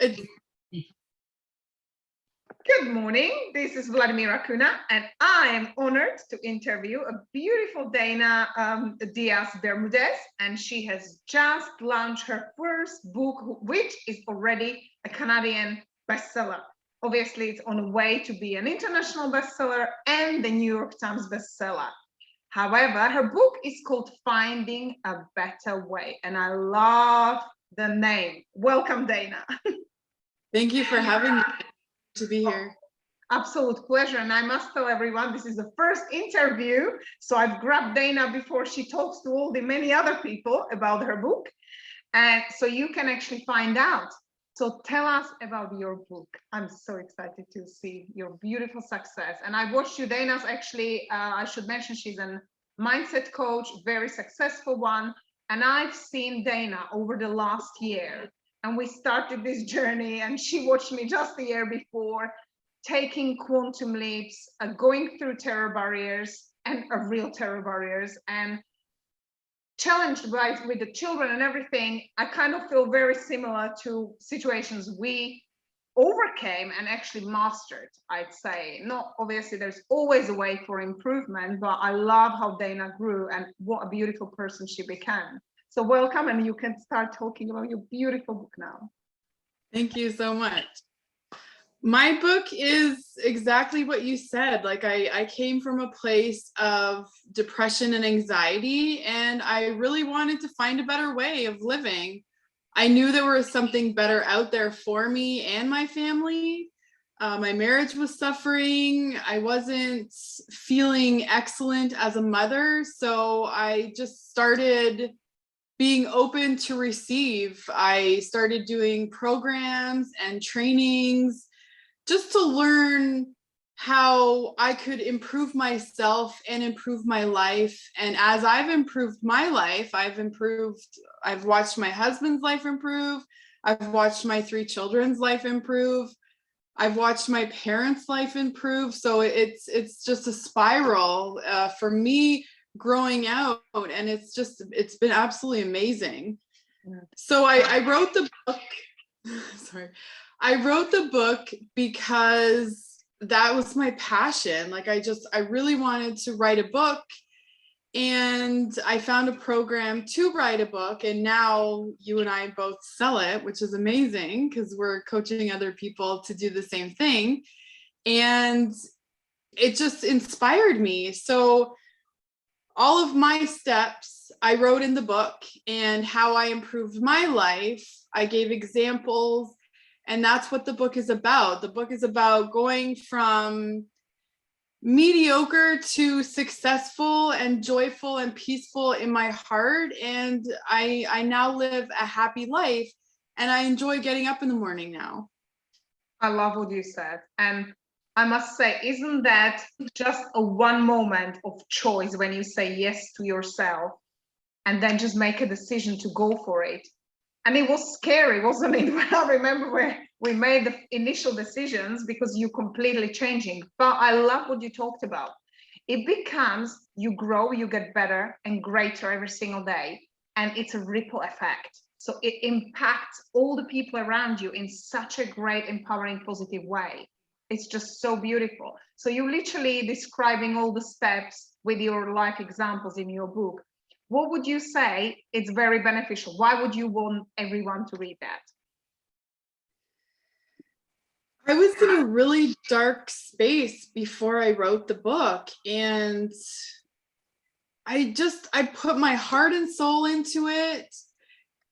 Good morning. This is Vladimira Kuna, and I am honored to interview a beautiful Dana Diaz Bermudez, and she has just launched her first book, which is already a Canadian bestseller. Obviously, it's on the way to be an international bestseller and the New York Times bestseller. However, her book is called Finding a Better Way, and I love the name. Welcome, Dana. Thank you for having me to be here. Absolute pleasure. And I must tell everyone, this is the first interview. So I've grabbed Dana before she talks to all the many other people about her book. And so you can actually find out. So tell us about your book. I'm so excited to see your beautiful success. And I watched you, Dana's actually, I should mention she's a mindset coach, very successful one. And I've seen Dana over the last year. And we started this journey and she watched me just the year before, taking quantum leaps, going through terror barriers and real terror barriers, and challenged with the children and everything. I kind of feel very similar to situations we overcame and actually mastered, I'd say. Not obviously, there's always a way for improvement, but I love how Dana grew and what a beautiful person she became. So welcome, and you can start talking about your beautiful book now. Thank you so much. My book is exactly what you said. Like I came from a place of depression and anxiety, and I really wanted to find a better way of living. I knew there was something better out there for me and my family. My marriage was suffering. I wasn't feeling excellent as a mother, so I just started being open to receive. I started doing programs and trainings just to learn how I could improve myself and improve my life. And as I've improved my life, I've watched my husband's life improve. I've watched my 3 children's life improve. I've watched my parents' life improve. So it's just a spiral for me growing out, and it's been absolutely amazing. So I wrote the book. Sorry. I wrote the book because that was my passion. Like I really wanted to write a book, and I found a program to write a book, and now you and I both sell it, which is amazing because we're coaching other people to do the same thing. And it just inspired me. So all of my steps I wrote in the book, and how I improved my life, I gave examples, and that's what the book is about. The book is about going from mediocre to successful and joyful and peaceful in my heart. And I now live a happy life, and I enjoy getting up in the morning now. I love what you said. And I must say, isn't that just a one moment of choice when you say yes to yourself and then just make a decision to go for it? And it was scary, wasn't it? When I remember where we made the initial decisions, because you're completely changing. But I love what you talked about. It becomes, you grow, you get better and greater every single day. And it's a ripple effect. So it impacts all the people around you in such a great, empowering, positive way. It's just so beautiful. So you're literally describing all the steps with your life examples in your book. What would you say it's very beneficial? Why would you want everyone to read that? I was in a really dark space before I wrote the book, and I put my heart and soul into it,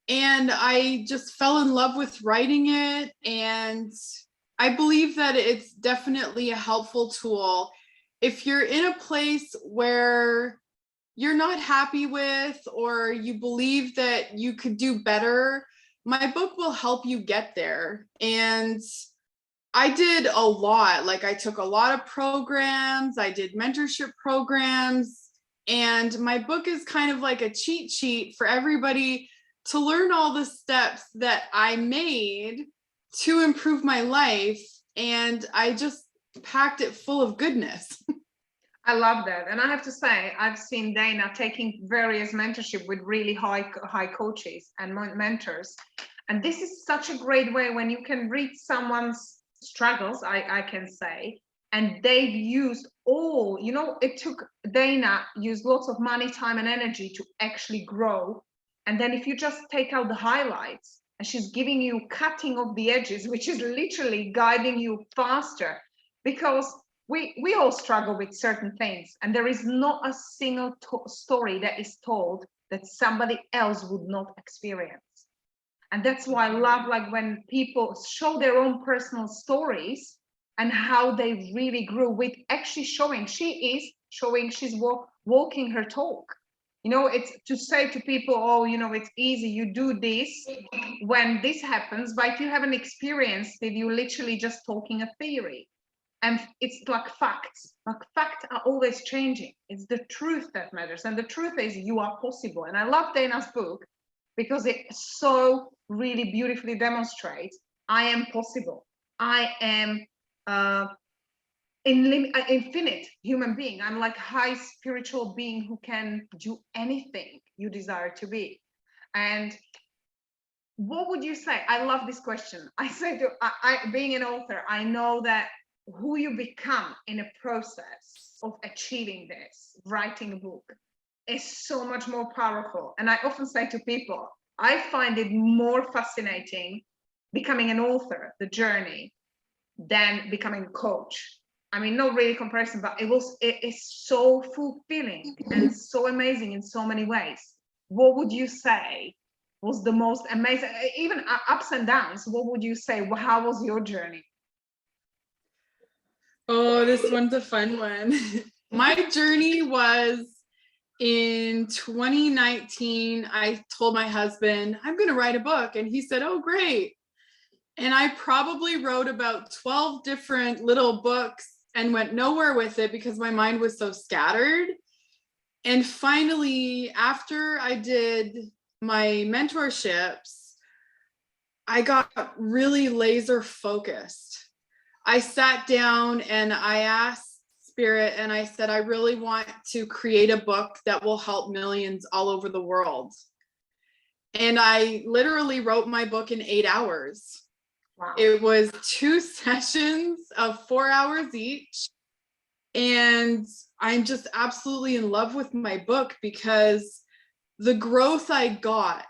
and I just fell in love with writing it. And I believe that it's definitely a helpful tool if you're in a place where you're not happy with, or you believe that you could do better. My book will help you get there. And I did a lot. Like I took a lot of programs, I did mentorship programs, and my book is kind of like a cheat sheet for everybody to learn all the steps that I made to improve my life. And I just packed it full of goodness. I love that. And I have to say, I've seen Dana taking various mentorship with really high coaches and mentors. And this is such a great way when you can read someone's struggles, I can say, and they've used all, you know, it took Dana used lots of money, time, and energy to actually grow. And then if you just take out the highlights, and she's giving you cutting of the edges, which is literally guiding you faster, because we all struggle with certain things, and there is not a single story that is told that somebody else would not experience. And that's why I love, like, when people show their own personal stories and how they really grew, with actually showing she's walking her talk. You know, it's to say to people, oh, you know, it's easy, you do this when this happens, but if you haven't experienced it, you're literally just talking a theory. And it's like facts are always changing. It's the truth that matters. And the truth is you are possible. And I love Dana's book because it so really beautifully demonstrates I am possible. I am infinite human being. I'm like high spiritual being who can do anything you desire to be. And what would you say? I love this question. I say to being an author, I know that who you become in a process of achieving this, writing a book, is so much more powerful. And I often say to people, I find it more fascinating becoming an author, the journey, than becoming a coach. I mean, no really comparison, but it is so fulfilling and so amazing in so many ways. What would you say was the most amazing, even ups and downs? What would you say? How was your journey? Oh, this one's a fun one. My journey was in 2019. I told my husband, I'm going to write a book. And he said, oh, great. And I probably wrote about 12 different little books and went nowhere with it because my mind was so scattered. And finally, after I did my mentorships, I got really laser focused. I sat down and I asked Spirit and I said, I really want to create a book that will help millions all over the world. And I literally wrote my book in 8 hours. Wow. It was 2 sessions of 4 hours each. And I'm just absolutely in love with my book because the growth I got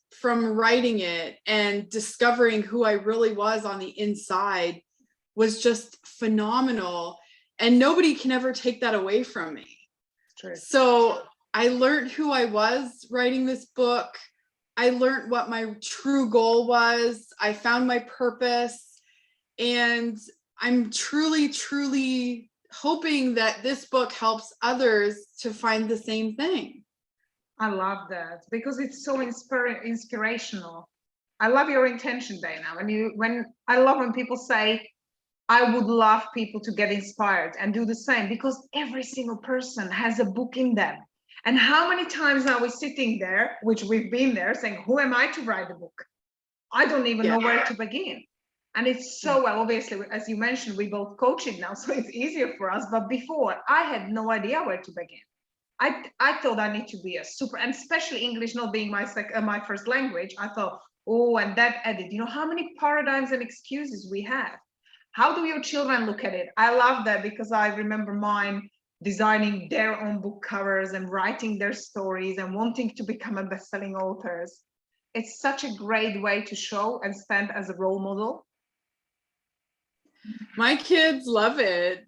from writing it and discovering who I really was on the inside was just phenomenal. And nobody can ever take that away from me. True. So I learned who I was writing this book. I learned what my true goal was. I found my purpose. And I'm truly, truly hoping that this book helps others to find the same thing. I love that because it's so inspirational. I love your intention, Dana. When I love when people say, I would love people to get inspired and do the same, because every single person has a book in them. And how many times are we sitting there, which we've been there, saying, who am I to write a book? I don't even know where to begin. And it's so, well, obviously, as you mentioned, we both coach it now, so it's easier for us. But before, I had no idea where to begin. I thought I need to be a super, and especially English not being my first language, I thought, oh, and that added, you know, how many paradigms and excuses we have. How do your children look at it? I love that because I remember mine designing their own book covers and writing their stories and wanting to become a best-selling authors. It's such a great way to show and stand as a role model. My kids love it.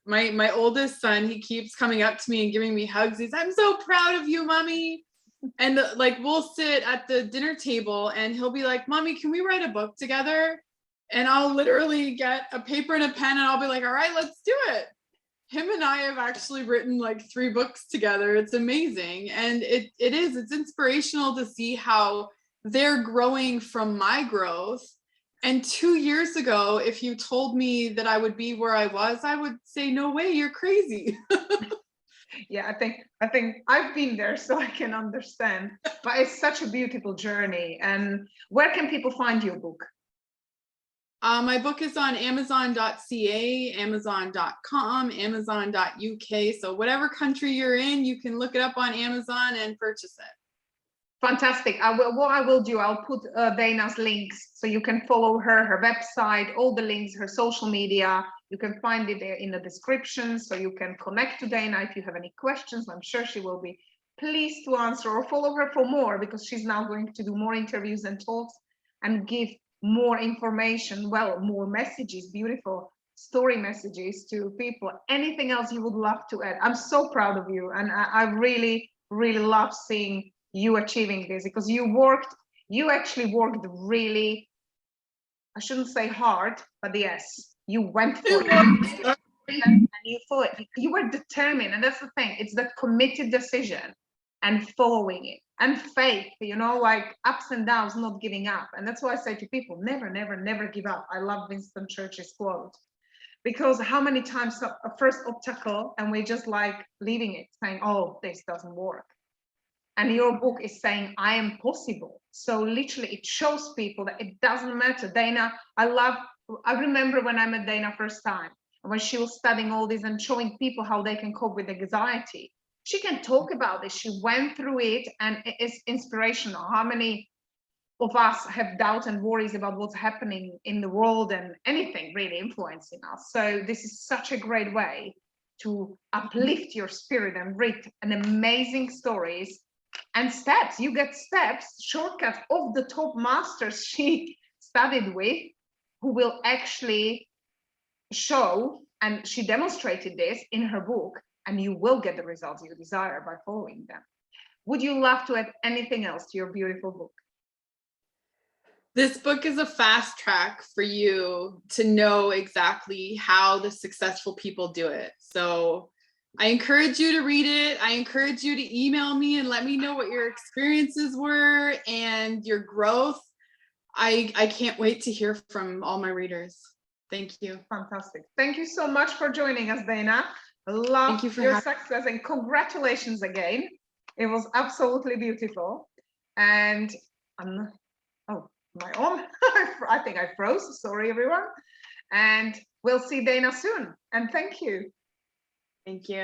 My oldest son, he keeps coming up to me and giving me hugs. He's, I'm so proud of you, mommy. And like, we'll sit at the dinner table and he'll be like, mommy, can we write a book together? And I'll literally get a paper and a pen and I'll be like, all right, let's do it. Him and I have actually written like 3 books together. It's amazing. And it's inspirational to see how they're growing from my growth. And 2 years ago, if you told me that I would be where I was, I would say, no way, you're crazy. Yeah, I think I've been there, so I can understand. But it's such a beautiful journey. And where can people find your book? My book is on Amazon.ca, Amazon.com, Amazon.uk. So whatever country you're in, you can look it up on Amazon and purchase it. Fantastic. What I will do, I'll put Dana's links so you can follow her website, all the links, her social media. You can find it there in the description, so you can connect to Dana if you have any questions. I'm sure she will be pleased to answer, or follow her for more, because she's now going to do more interviews and talks and give more information, well, more messages, beautiful story messages to people. Anything else you would love to add? I'm so proud of you, and I really, really love seeing you achieving this, because you actually worked really, I shouldn't say hard, but yes, you went for it and you thought you were determined. And that's the thing, it's the committed decision and following it and faith, you know, like ups and downs, not giving up. And that's why I say to people, never, never, never give up. I love Winston Churchill's quote, because how many times a first obstacle and we're just like leaving it, saying, oh, this doesn't work. And your book is saying, I am possible. So literally it shows people that it doesn't matter. Dana, I remember when I met Dana first time, when she was studying all this and showing people how they can cope with anxiety. She can talk about this. She went through it, and it is inspirational. How many of us have doubt and worries about what's happening in the world and anything really influencing us? So this is such a great way to uplift your spirit and read an amazing stories and steps. You get steps, shortcuts of the top masters she studied with, who will actually show, and she demonstrated this in her book, and you will get the results you desire by following them. Would you love to add anything else to your beautiful book? This book is a fast track for you to know exactly how the successful people do it. So I encourage you to read it. I encourage you to email me and let me know what your experiences were and your growth. I can't wait to hear from all my readers. Thank you. Fantastic. Thank you so much for joining us, Dana. I love your success, and congratulations again. It was absolutely beautiful. And oh, my own, I think I froze. Sorry, everyone. And we'll see Dana soon. And thank you. Thank you.